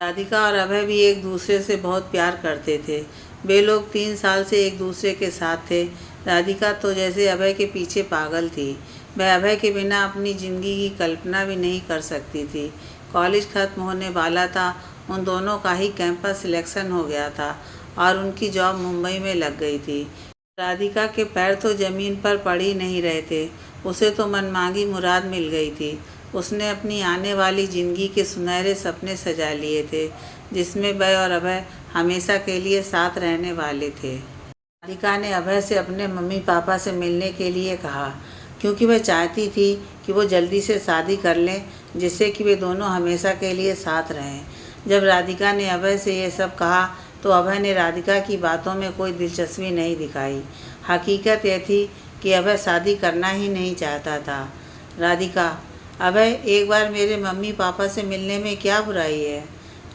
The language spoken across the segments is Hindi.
राधिका और अभय भी एक दूसरे से बहुत प्यार करते थे। वे लोग 3 साल से एक दूसरे के साथ थे। राधिका तो जैसे अभय के पीछे पागल थी। वह अभय के बिना अपनी ज़िंदगी की कल्पना भी नहीं कर सकती थी। कॉलेज ख़त्म होने वाला था। उन दोनों का ही कैंपस सिलेक्शन हो गया था और उनकी जॉब मुंबई में लग गई थी। राधिका के पैर तो ज़मीन पर पड़ ही नहीं रहे थे। उसे तो मनमांगी मुराद मिल गई थी। उसने अपनी आने वाली ज़िंदगी के सुनहरे सपने सजा लिए थे, जिसमें वह और अभय हमेशा के लिए साथ रहने वाले थे। राधिका ने अभय से अपने मम्मी पापा से मिलने के लिए कहा, क्योंकि वह चाहती थी कि वो जल्दी से शादी कर लें, जिससे कि वे दोनों हमेशा के लिए साथ रहें। जब राधिका ने अभय से ये सब कहा तो अभय ने राधिका की बातों में कोई दिलचस्पी नहीं दिखाई। हकीकत यह थी कि अभय शादी करना ही नहीं चाहता था। राधिका, अभय, एक बार मेरे मम्मी पापा से मिलने में क्या बुराई है?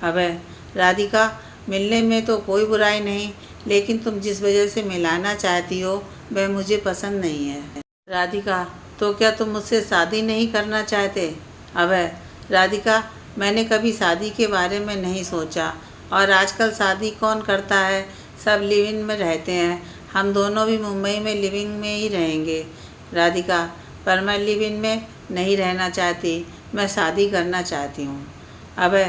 अभय, राधिका, मिलने में तो कोई बुराई नहीं, लेकिन तुम जिस वजह से मिलाना चाहती हो वह मुझे पसंद नहीं है। राधिका, तो क्या तुम मुझसे शादी नहीं करना चाहते? अभय, राधिका, मैंने कभी शादी के बारे में नहीं सोचा, और आजकल शादी कौन करता है? सब लिव इन में रहते हैं। हम दोनों भी मुंबई में लिविंग में ही रहेंगे। राधिका, पर मैं लिव इन में नहीं रहना चाहती, मैं शादी करना चाहती हूँ। अबे,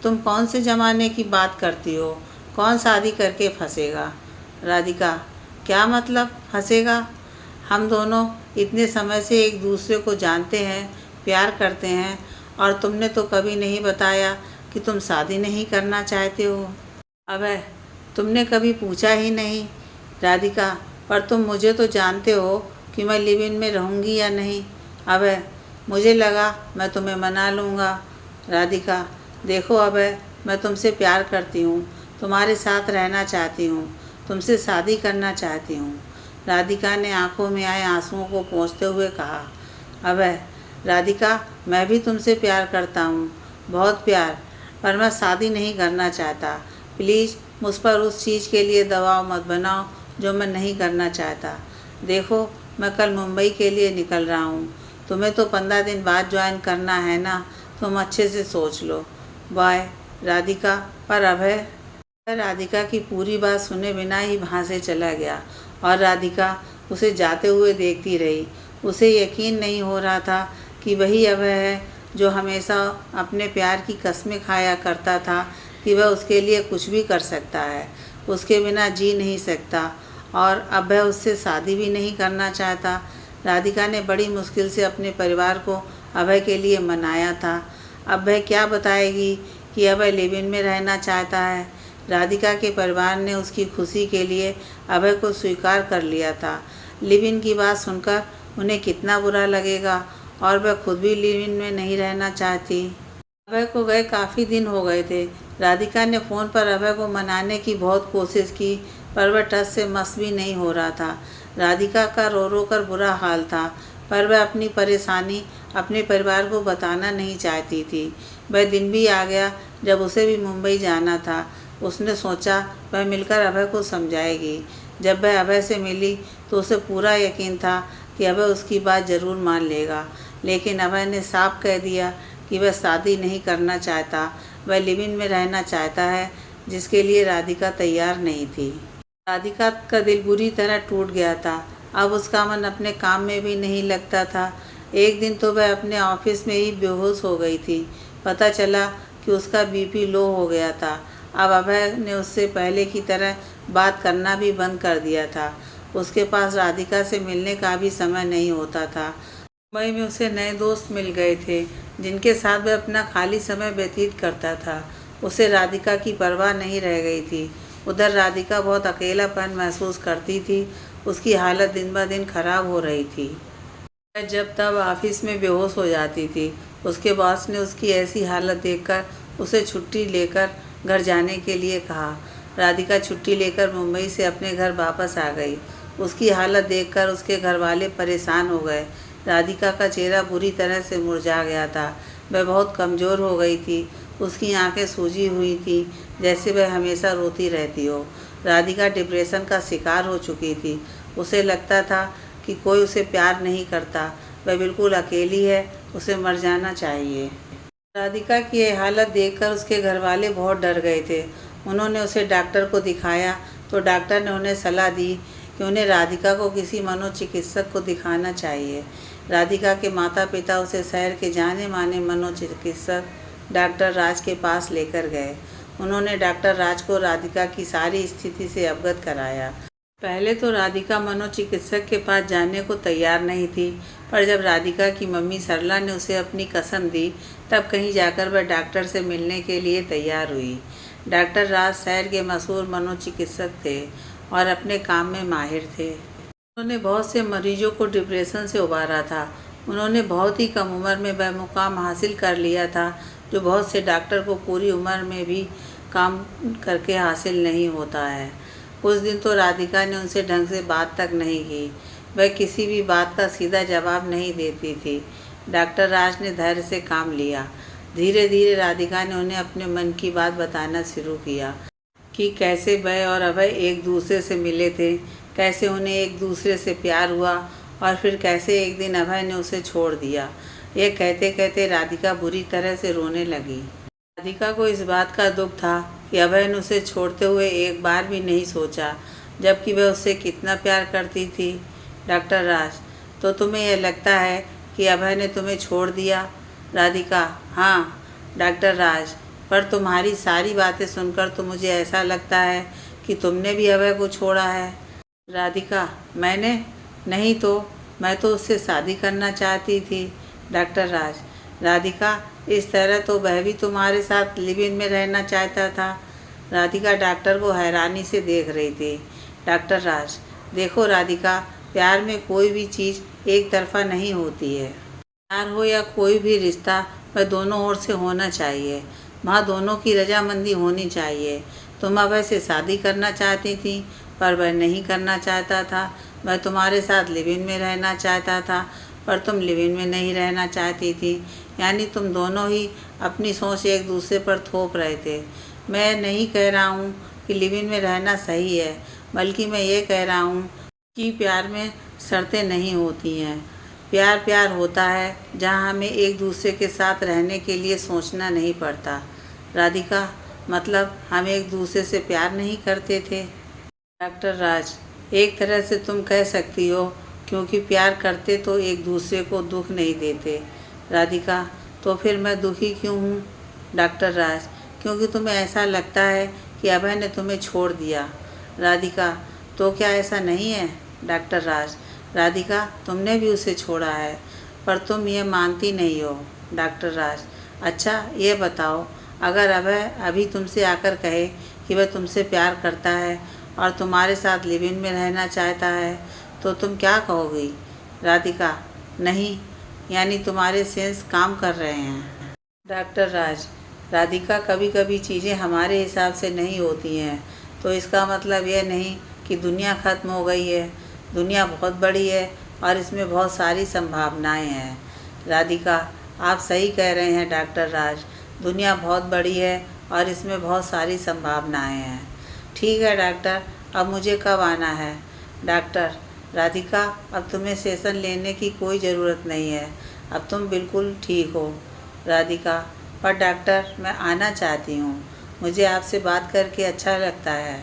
तुम कौन से ज़माने की बात करती हो? कौन शादी करके फंसेगा? राधिका, क्या मतलब फंसेगा? हम दोनों इतने समय से एक दूसरे को जानते हैं, प्यार करते हैं, और तुमने तो कभी नहीं बताया कि तुम शादी नहीं करना चाहते हो। अबे, तुमने कभी पूछा ही नहीं। राधिका, पर तुम मुझे तो जानते हो कि मैं लिव इन में रहूँगी या नहीं। अबे, मुझे लगा मैं तुम्हें मना लूँगा। राधिका, देखो अबे, मैं तुमसे प्यार करती हूँ, तुम्हारे साथ रहना चाहती हूँ, तुमसे शादी करना चाहती हूँ। राधिका ने आंखों में आए आंसुओं को पोंछते हुए कहा। अबे, राधिका, मैं भी तुमसे प्यार करता हूँ, बहुत प्यार, पर मैं शादी नहीं करना चाहता। प्लीज़ मुझ पर उस चीज़ के लिए दबाव मत बनाओ जो मैं नहीं करना चाहता। देखो, मैं कल मुंबई के लिए निकल रहा हूँ। तुम्हें तो 15 दिन बाद ज्वाइन करना है ना, तुम अच्छे से सोच लो। बाय। राधिका, पर अभय? राधिका की पूरी बात सुने बिना ही वहाँ से चला गया और राधिका उसे जाते हुए देखती रही। उसे यकीन नहीं हो रहा था कि वही अभय है जो हमेशा अपने प्यार की कस्में खाया करता था कि वह उसके लिए कुछ भी कर सकता है, उसके बिना जी नहीं सकता, और अब वह उससे शादी भी नहीं करना चाहता। राधिका ने बड़ी मुश्किल से अपने परिवार को अभय के लिए मनाया था। अब वह क्या बताएगी कि अभय लिव इन में रहना चाहता है। राधिका के परिवार ने उसकी खुशी के लिए अभय को स्वीकार कर लिया था। लिव इन की बात सुनकर उन्हें कितना बुरा लगेगा, और वह खुद भी लिव इन में नहीं रहना चाहती। अभय को गए काफ़ी दिन हो गए थे। राधिका ने फ़ोन पर अभय को मनाने की बहुत कोशिश की, पर वह टस से मस भी नहीं हो रहा था। राधिका का रो रो कर बुरा हाल था, पर वह अपनी परेशानी अपने परिवार को बताना नहीं चाहती थी। वह दिन भी आ गया जब उसे भी मुंबई जाना था। उसने सोचा वह मिलकर अभय को समझाएगी। जब वह अभय से मिली तो उसे पूरा यकीन था कि अभय उसकी बात ज़रूर मान लेगा, लेकिन अभय ने साफ कह दिया कि वह शादी नहीं करना चाहता, वह लिव इन में रहना चाहता है, जिसके लिए राधिका तैयार नहीं थी। राधिका का दिल बुरी तरह टूट गया था। अब उसका मन अपने काम में भी नहीं लगता था। एक दिन तो वह अपने ऑफिस में ही बेहोश हो गई थी। पता चला कि उसका बीपी लो हो गया था। अब अभय ने उससे पहले की तरह बात करना भी बंद कर दिया था। उसके पास राधिका से मिलने का भी समय नहीं होता था। मुंबई में उसे नए दोस्त मिल गए थे, जिनके साथ वह अपना खाली समय व्यतीत करता था। उसे राधिका की परवाह नहीं रह गई थी। उधर राधिका बहुत अकेलापन महसूस करती थी। उसकी हालत दिन ब दिन खराब हो रही थी। वह जब तब ऑफिस में बेहोश हो जाती थी। उसके बॉस ने उसकी ऐसी हालत देखकर उसे छुट्टी लेकर घर जाने के लिए कहा। राधिका छुट्टी लेकर मुंबई से अपने घर वापस आ गई। उसकी हालत देखकर उसके घर वाले परेशान हो गए। राधिका का चेहरा बुरी तरह से मुरझा गया था। वह बहुत कमज़ोर हो गई थी। उसकी आंखें सूजी हुई थी, जैसे वह हमेशा रोती रहती हो। राधिका डिप्रेशन का शिकार हो चुकी थी। उसे लगता था कि कोई उसे प्यार नहीं करता, वह बिल्कुल अकेली है, उसे मर जाना चाहिए। राधिका की ये हालत देखकर उसके घर वाले बहुत डर गए थे। उन्होंने उसे डॉक्टर को दिखाया तो डॉक्टर ने उन्हें सलाह दी कि उन्हें राधिका को किसी मनोचिकित्सक को दिखाना चाहिए। राधिका के माता पिता उसे शहर के जाने माने मनोचिकित्सक डॉक्टर राज के पास लेकर गए। उन्होंने डॉक्टर राज को राधिका की सारी स्थिति से अवगत कराया। पहले तो राधिका मनोचिकित्सक के पास जाने को तैयार नहीं थी, पर जब राधिका की मम्मी सरला ने उसे अपनी कसम दी, तब कहीं जाकर वह डॉक्टर से मिलने के लिए तैयार हुई। डॉक्टर राज शहर के मशहूर मनोचिकित्सक थे और अपने काम में माहिर थे। उन्होंने बहुत से मरीजों को डिप्रेशन से उबारा था। उन्होंने बहुत ही कम उम्र में वह मुकाम हासिल कर लिया था जो बहुत से डॉक्टर को पूरी उम्र में भी काम करके हासिल नहीं होता है। उस दिन तो राधिका ने उनसे ढंग से बात तक नहीं की। वह किसी भी बात का सीधा जवाब नहीं देती थी। डॉक्टर राज ने धैर्य से काम लिया। धीरे धीरे राधिका ने उन्हें अपने मन की बात बताना शुरू किया कि कैसे वह और अभय एक दूसरे से मिले थे, कैसे उन्हें एक दूसरे से प्यार हुआ और फिर कैसे एक दिन अभय ने उसे छोड़ दिया। यह कहते कहते राधिका बुरी तरह से रोने लगी। राधिका को इस बात का दुख था कि अभय ने उसे छोड़ते हुए एक बार भी नहीं सोचा, जबकि वह उससे कितना प्यार करती थी। डॉक्टर राज, तो तुम्हें यह लगता है कि अभय ने तुम्हें छोड़ दिया? राधिका, हाँ। डॉक्टर राज, पर तुम्हारी सारी बातें सुनकर तो मुझे ऐसा लगता है कि तुमने भी अभय को छोड़ा है। राधिका, मैंने? नहीं तो मैं तो उससे शादी करना चाहती थी। डॉक्टर राज, राधिका, इस तरह तो वह भी तुम्हारे साथ लिव इन में रहना चाहता था। राधिका डॉक्टर को हैरानी से देख रही थी। डॉक्टर राज, देखो राधिका, प्यार में कोई भी चीज़ एक तरफा नहीं होती है। प्यार हो या कोई भी रिश्ता, वह दोनों ओर से होना चाहिए। वहाँ दोनों की रजामंदी होनी चाहिए। तुम अभय से शादी करना चाहती थी, पर वह नहीं करना चाहता था। वह तुम्हारे साथ लिव इन में रहना चाहता था, पर तुम लिव इन में नहीं रहना चाहती थी। यानी तुम दोनों ही अपनी सोच एक दूसरे पर थोप रहे थे। मैं नहीं कह रहा हूँ कि लिव इन में रहना सही है, बल्कि मैं ये कह रहा हूँ कि प्यार में शर्तें नहीं होती हैं। प्यार प्यार होता है जहाँ हमें एक दूसरे के साथ रहने के लिए सोचना नहीं पड़ता। राधिका, मतलब हम एक दूसरे से प्यार नहीं करते थे? डॉक्टर राज, एक तरह से तुम कह सकती हो, क्योंकि प्यार करते तो एक दूसरे को दुख नहीं देते। राधिका, तो फिर मैं दुखी क्यों हूँ? डॉक्टर राज, क्योंकि तुम्हें ऐसा लगता है कि अभय ने तुम्हें छोड़ दिया। राधिका, तो क्या ऐसा नहीं है? डॉक्टर राज, राधिका, तुमने भी उसे छोड़ा है, पर तुम ये मानती नहीं हो। डॉक्टर राज, अच्छा ये बताओ, अगर अभय अभी तुमसे आकर कहे कि वह तुमसे प्यार करता है और तुम्हारे साथ लिव इन में रहना चाहता है, तो तुम क्या कहोगी? राधिका, नहीं, यानी तुम्हारे सेंस काम कर रहे हैं। डॉक्टर राज, राधिका, कभी कभी चीज़ें हमारे हिसाब से नहीं होती हैं, तो इसका मतलब यह नहीं कि दुनिया ख़त्म हो गई है। दुनिया बहुत बड़ी है और इसमें बहुत सारी संभावनाएं हैं। राधिका, आप सही कह रहे हैं डॉक्टर राज, दुनिया बहुत बड़ी है और इसमें बहुत सारी संभावनाएं हैं। ठीक है डॉक्टर, अब मुझे कब आना है? डॉक्टर, राधिका, अब तुम्हें सेशन लेने की कोई ज़रूरत नहीं है, अब तुम बिल्कुल ठीक हो। राधिका, पर डॉक्टर, मैं आना चाहती हूँ, मुझे आपसे बात करके अच्छा लगता है।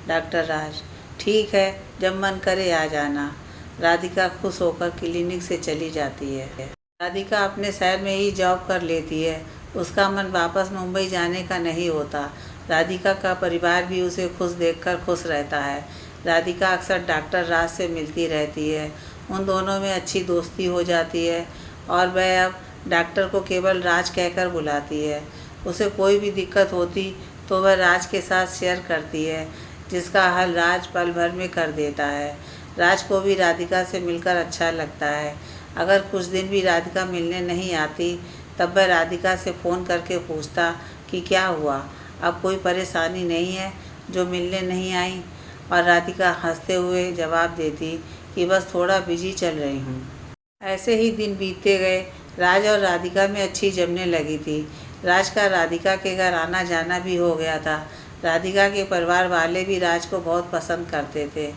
डॉक्टर राज, ठीक है, जब मन करे आ जाना। राधिका खुश होकर क्लिनिक से चली जाती है। राधिका अपने शहर में ही जॉब कर लेती है। उसका मन वापस मुंबई जाने का नहीं होता। राधिका का परिवार भी उसे खुश देखकर खुश रहता है। राधिका अक्सर डॉक्टर राज से मिलती रहती है। उन दोनों में अच्छी दोस्ती हो जाती है और वह अब डॉक्टर को केवल राज कहकर बुलाती है। उसे कोई भी दिक्कत होती तो वह राज के साथ शेयर करती है, जिसका हल राज पल भर में कर देता है। राज को भी राधिका से मिलकर अच्छा लगता है। अगर कुछ दिन भी राधिका मिलने नहीं आती, तब वह राधिका से फ़ोन करके पूछता कि क्या हुआ, अब कोई परेशानी नहीं है जो मिलने नहीं आई? और राधिका हंसते हुए जवाब देती कि बस थोड़ा बिजी चल रही हूँ। ऐसे ही दिन बीतते गए। राज और राधिका में अच्छी जमने लगी थी। राज का राधिका के घर आना जाना भी हो गया था। राधिका के परिवार वाले भी राज को बहुत पसंद करते थे।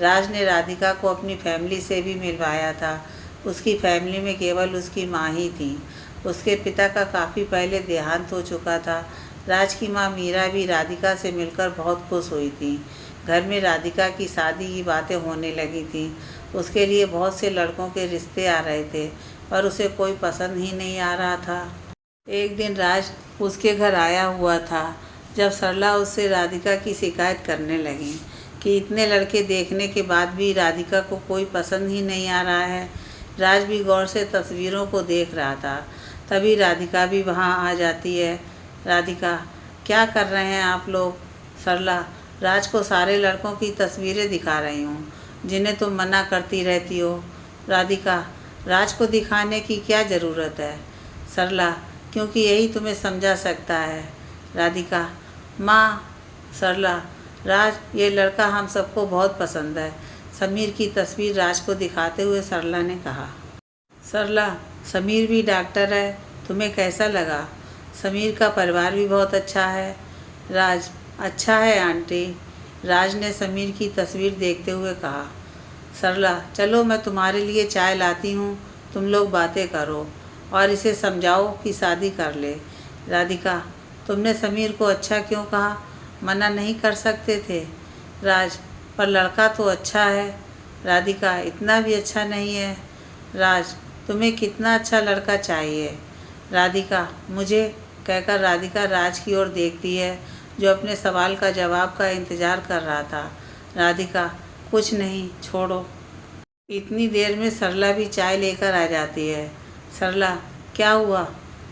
राज ने राधिका को अपनी फैमिली से भी मिलवाया था। उसकी फैमिली में केवल उसकी माँ ही थी। उसके पिता का काफ़ी पहले देहांत हो चुका था। राज की माँ मीरा भी राधिका से मिलकर बहुत खुश हुई थी। घर में राधिका की शादी की बातें होने लगी थीं। उसके लिए बहुत से लड़कों के रिश्ते आ रहे थे, पर उसे कोई पसंद ही नहीं आ रहा था। एक दिन राज उसके घर आया हुआ था, जब सरला उससे राधिका की शिकायत करने लगी कि इतने लड़के देखने के बाद भी राधिका को कोई पसंद ही नहीं आ रहा है। राज भी गौर से तस्वीरों को देख रहा था। तभी राधिका भी वहाँ आ जाती है। राधिका, क्या कर रहे हैं आप लोग? सरला, राज को सारे लड़कों की तस्वीरें दिखा रही हूँ, जिन्हें तुम मना करती रहती हो। राधिका, राज को दिखाने की क्या ज़रूरत है? सरला, क्योंकि यही तुम्हें समझा सकता है। राधिका, माँ। सरला, राज, ये लड़का हम सबको बहुत पसंद है। समीर की तस्वीर राज को दिखाते हुए सरला ने कहा। सरला, समीर भी डॉक्टर है, तुम्हें कैसा लगा? समीर का परिवार भी बहुत अच्छा है। राज, अच्छा है आंटी। राज ने समीर की तस्वीर देखते हुए कहा। सरला, चलो मैं तुम्हारे लिए चाय लाती हूँ, तुम लोग बातें करो और इसे समझाओ कि शादी कर ले। राधिका, तुमने समीर को अच्छा क्यों कहा? मना नहीं कर सकते थे। राज, पर लड़का तो अच्छा है। राधिका, इतना भी अच्छा नहीं है। राज, तुम्हें कितना अच्छा लड़का चाहिए? राधिका, मुझे, कहकर राधिका राज की ओर देखती है, जो अपने सवाल का जवाब का इंतज़ार कर रहा था। राधिका, कुछ नहीं, छोड़ो। इतनी देर में सरला भी चाय लेकर आ जाती है। सरला, क्या हुआ?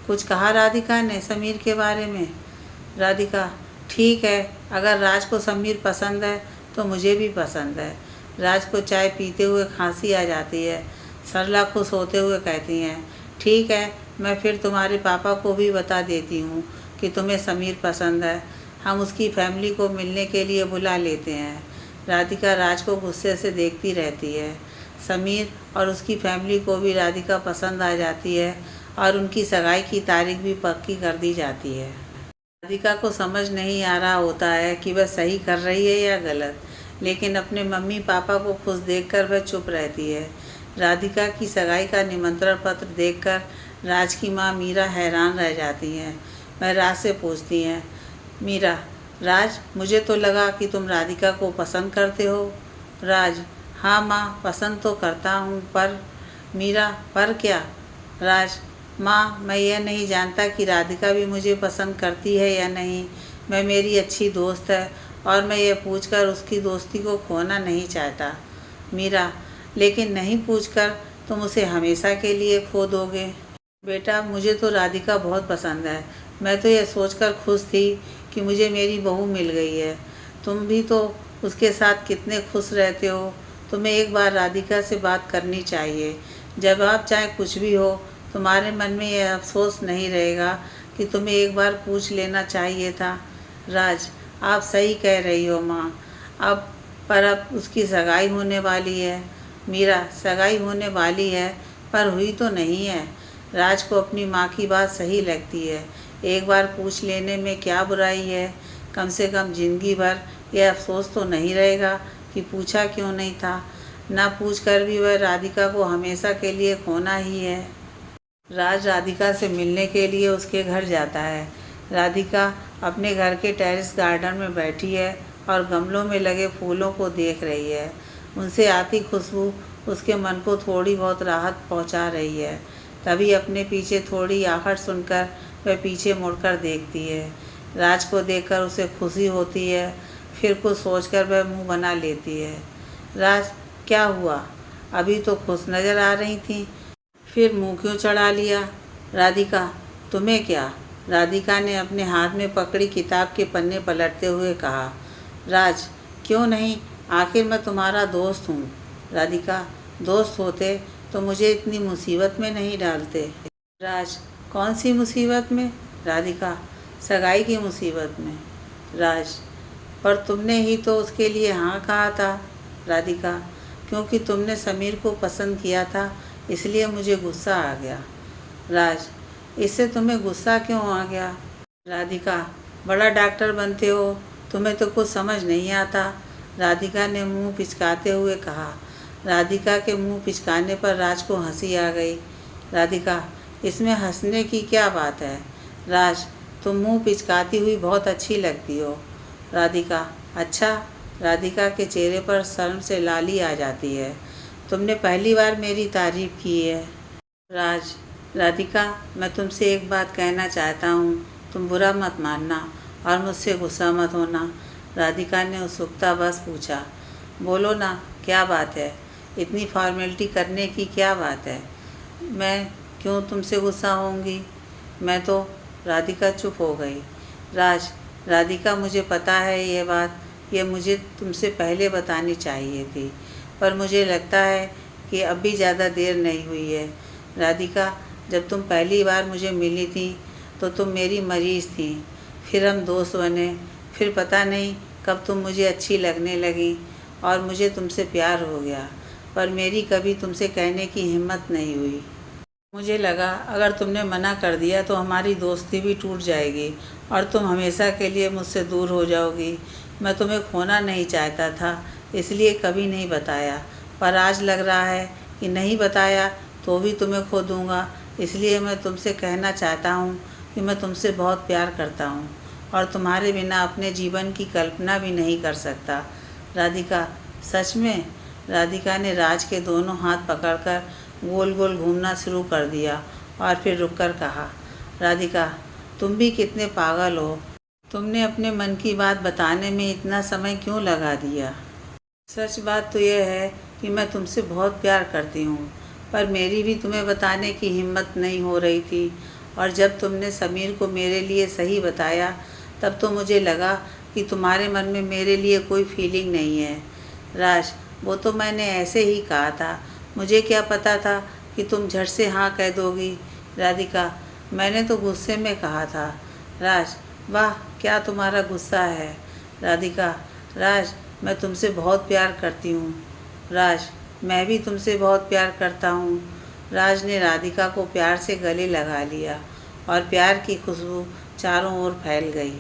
कुछ कहा राधिका ने समीर के बारे में? राधिका, ठीक है, अगर राज को समीर पसंद है तो मुझे भी पसंद है। राज को चाय पीते हुए खांसी आ जाती है। सरला खुश होते हुए कहती हैं, ठीक है, मैं फिर तुम्हारे पापा को भी बता देती हूँ कि तुम्हें समीर पसंद है। हम उसकी फैमिली को मिलने के लिए बुला लेते हैं। राधिका राज को गुस्से से देखती रहती है। समीर और उसकी फैमिली को भी राधिका पसंद आ जाती है और उनकी सगाई की तारीख भी पक्की कर दी जाती है। राधिका को समझ नहीं आ रहा होता है कि वह सही कर रही है या गलत, लेकिन अपने मम्मी पापा को खुश देखकर वह चुप रहती है। राधिका की सगाई का निमंत्रण पत्र देखकर राज की माँ मीरा हैरान रह जाती हैं। वह राज से पूछती हैं, मीरा, राज, मुझे तो लगा कि तुम राधिका को पसंद करते हो। राज, हाँ माँ, पसंद तो करता हूँ, पर। मीरा, पर क्या? राज, माँ, मैं यह नहीं जानता कि राधिका भी मुझे पसंद करती है या नहीं। मैं मेरी अच्छी दोस्त है और मैं यह पूछकर उसकी दोस्ती को खोना नहीं चाहता। मीरा, लेकिन नहीं पूछकर तुम उसे हमेशा के लिए खो दोगे। बेटा, मुझे तो राधिका बहुत पसंद है। मैं तो यह सोचकर खुश थी कि मुझे मेरी बहू मिल गई है। तुम भी तो उसके साथ कितने खुश रहते हो। तुम्हें एक बार राधिका से बात करनी चाहिए। जब आप चाहे कुछ भी हो, तुम्हारे मन में यह अफसोस नहीं रहेगा कि तुम्हें एक बार पूछ लेना चाहिए था। राज, आप सही कह रही हो माँ। अब उसकी सगाई होने वाली है। मीरा, सगाई होने वाली है, पर हुई तो नहीं है। राज को अपनी माँ की बात सही लगती है। एक बार पूछ लेने में क्या बुराई है? कम से कम जिंदगी भर यह अफसोस तो नहीं रहेगा कि पूछा क्यों नहीं था। ना पूछ कर भी वह राधिका को हमेशा के लिए खोना ही है। राज राधिका से मिलने के लिए उसके घर जाता है। राधिका अपने घर के टेरेस गार्डन में बैठी है और गमलों में लगे फूलों को देख रही है। उनसे आती खुशबू उसके मन को थोड़ी बहुत राहत पहुंचा रही है। तभी अपने पीछे थोड़ी आहट सुनकर वह पीछे मुड़कर देखती है। राज को देखकर उसे खुशी होती है, फिर कुछ सोचकर वह मुंह बना लेती है। राज, क्या हुआ? अभी तो खुश नज़र आ रही थी, फिर मुंह क्यों चढ़ा लिया? राधिका, तुम्हें क्या? राधिका ने अपने हाथ में पकड़ी किताब के पन्ने पलटते हुए कहा। राज, क्यों नहीं, आखिर मैं तुम्हारा दोस्त हूँ। राधिका, दोस्त होते तो मुझे इतनी मुसीबत में नहीं डालते। राज, कौन सी मुसीबत में? राधिका, सगाई की मुसीबत में। राज, पर तुमने ही तो उसके लिए हाँ कहा था। राधिका, क्योंकि तुमने समीर को पसंद किया था, इसलिए मुझे गुस्सा आ गया। राज, इससे तुम्हें गुस्सा क्यों आ गया? राधिका, बड़ा डॉक्टर बनते हो, तुम्हें तो कुछ समझ नहीं आता। राधिका ने मुंह पिचकाते हुए कहा। राधिका के मुंह पिचकाने पर राज को हंसी आ गई। राधिका, इसमें हंसने की क्या बात है? राज, तुम मुंह पिचकाती हुई बहुत अच्छी लगती हो। राधिका, अच्छा? राधिका के चेहरे पर शर्म से लाली आ जाती है। तुमने पहली बार मेरी तारीफ की है। राज, राधिका, मैं तुमसे एक बात कहना चाहता हूँ, तुम बुरा मत मानना और मुझसे गुस्सा मत होना। राधिका ने उत्सुकतावश पूछा। बोलो ना, क्या बात है? इतनी फॉर्मेलिटी करने की क्या बात है? मैं क्यों तुमसे गुस्सा होऊंगी? मैं तो। राधिका चुप हो गई। राज, राधिका, मुझे पता है ये बात, ये मुझे तुमसे पहले बतानी चाहिए थी, पर मुझे लगता है कि अब भी ज़्यादा देर नहीं हुई है। राधिका, जब तुम पहली बार मुझे मिली थी तो तुम मेरी मरीज़ थी, फिर हम दोस्त बने, फिर पता नहीं कब तुम मुझे अच्छी लगने लगी और मुझे तुमसे प्यार हो गया, पर मेरी कभी तुमसे कहने की हिम्मत नहीं हुई। मुझे लगा अगर तुमने मना कर दिया तो हमारी दोस्ती भी टूट जाएगी और तुम हमेशा के लिए मुझसे दूर हो जाओगी। मैं तुम्हें खोना नहीं चाहता था, इसलिए कभी नहीं बताया, पर आज लग रहा है कि नहीं बताया तो भी तुम्हें खो दूँगा। इसलिए मैं तुमसे कहना चाहता हूँ कि मैं तुमसे बहुत प्यार करता हूँ और तुम्हारे बिना अपने जीवन की कल्पना भी नहीं कर सकता। राधिका, सच में? राधिका ने राज के दोनों हाथ पकड़कर गोल गोल घूमना शुरू कर दिया और फिर रुककर कहा, राधिका, तुम भी कितने पागल हो। तुमने अपने मन की बात बताने में इतना समय क्यों लगा दिया? सच बात तो यह है कि मैं तुमसे बहुत प्यार करती हूँ, पर मेरी भी तुम्हें बताने की हिम्मत नहीं हो रही थी, और जब तुमने समीर को मेरे लिए सही बताया तब तो मुझे लगा कि तुम्हारे मन में मेरे लिए कोई फीलिंग नहीं है। राज, वो तो मैंने ऐसे ही कहा था, मुझे क्या पता था कि तुम झट से हाँ कह दोगी। राधिका, मैंने तो गुस्से में कहा था। राज, वाह, क्या तुम्हारा गुस्सा है। राधिका, राज, मैं तुमसे बहुत प्यार करती हूँ। राज, मैं भी तुमसे बहुत प्यार करता हूँ। राज ने राधिका को प्यार से गले लगा लिया और प्यार की खुशबू चारों ओर फैल गई।